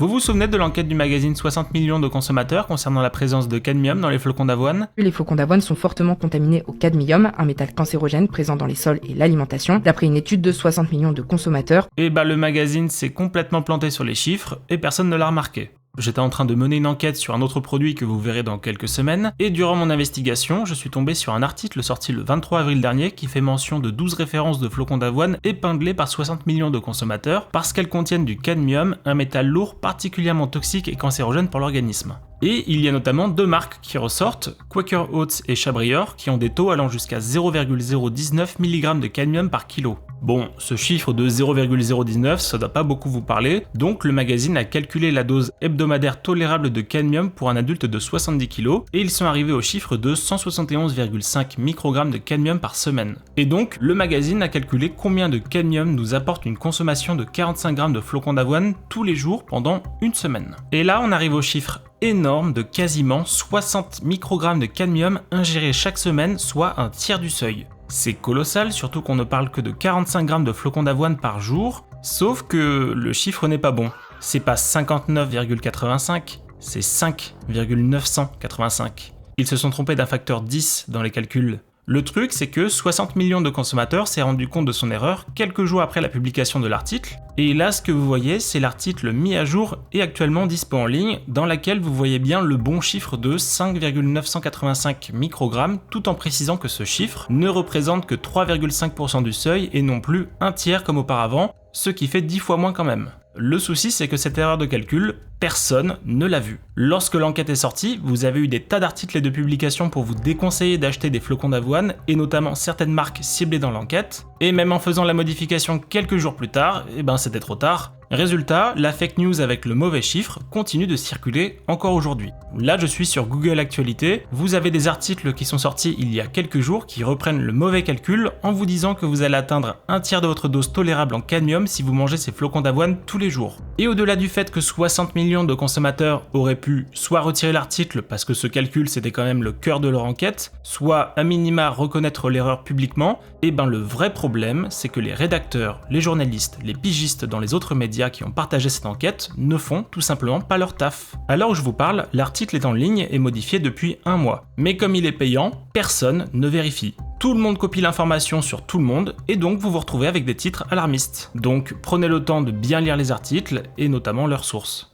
Vous vous souvenez de l'enquête du magazine 60 millions de consommateurs concernant la présence de cadmium dans les flocons d'avoine? Les flocons d'avoine sont fortement contaminés au cadmium, un métal cancérogène présent dans les sols et l'alimentation, d'après une étude de 60 millions de consommateurs. Et le magazine s'est complètement planté sur les chiffres et personne ne l'a remarqué. J'étais en train de mener une enquête sur un autre produit que vous verrez dans quelques semaines, et durant mon investigation, je suis tombé sur un article sorti le 23 avril dernier qui fait mention de 12 références de flocons d'avoine épinglés par 60 millions de consommateurs parce qu'elles contiennent du cadmium, un métal lourd particulièrement toxique et cancérogène pour l'organisme. Et il y a notamment deux marques qui ressortent, Quaker Oats et Chabrior, qui ont des taux allant jusqu'à 0,019 mg de cadmium par kilo. Bon, ce chiffre de 0,019, ça doit pas beaucoup vous parler, donc le magazine a calculé la dose hebdomadaire tolérable de cadmium pour un adulte de 70 kg, et ils sont arrivés au chiffre de 171,5 microgrammes de cadmium par semaine. Et donc, le magazine a calculé combien de cadmium nous apporte une consommation de 45 grammes de flocons d'avoine tous les jours pendant une semaine. Et là, on arrive au chiffre énorme de quasiment 60 microgrammes de cadmium ingérés chaque semaine, soit un tiers du seuil. C'est colossal, surtout qu'on ne parle que de 45 grammes de flocons d'avoine par jour, sauf que le chiffre n'est pas bon. C'est pas 59,85, c'est 5,985. Ils se sont trompés d'un facteur 10 dans les calculs. Le truc, c'est que 60 millions de consommateurs s'est rendu compte de son erreur quelques jours après la publication de l'article, et là ce que vous voyez, c'est l'article mis à jour et actuellement dispo en ligne, dans laquelle vous voyez bien le bon chiffre de 5,985 microgrammes, tout en précisant que ce chiffre ne représente que 3,5% du seuil et non plus un tiers comme auparavant, ce qui fait 10 fois moins quand même. Le souci, c'est que cette erreur de calcul, personne ne l'a vue. Lorsque l'enquête est sortie, vous avez eu des tas d'articles et de publications pour vous déconseiller d'acheter des flocons d'avoine, et notamment certaines marques ciblées dans l'enquête, et même en faisant la modification quelques jours plus tard, c'était trop tard. Résultat, la fake news avec le mauvais chiffre continue de circuler encore aujourd'hui. Là, je suis sur Google Actualité, vous avez des articles qui sont sortis il y a quelques jours qui reprennent le mauvais calcul en vous disant que vous allez atteindre un tiers de votre dose tolérable en cadmium si vous mangez ces flocons d'avoine tous les jours. Et au-delà du fait que 60 millions de consommateurs auraient pu soit retirer l'article parce que ce calcul c'était quand même le cœur de leur enquête, soit à minima reconnaître l'erreur publiquement, le vrai problème c'est que les rédacteurs, les journalistes, les pigistes dans les autres médias qui ont partagé cette enquête ne font tout simplement pas leur taf. À l'heure où je vous parle, l'article est en ligne et modifié depuis un mois. Mais comme il est payant, personne ne vérifie. Tout le monde copie l'information sur tout le monde et donc vous vous retrouvez avec des titres alarmistes. Donc prenez le temps de bien lire les articles et notamment leurs sources.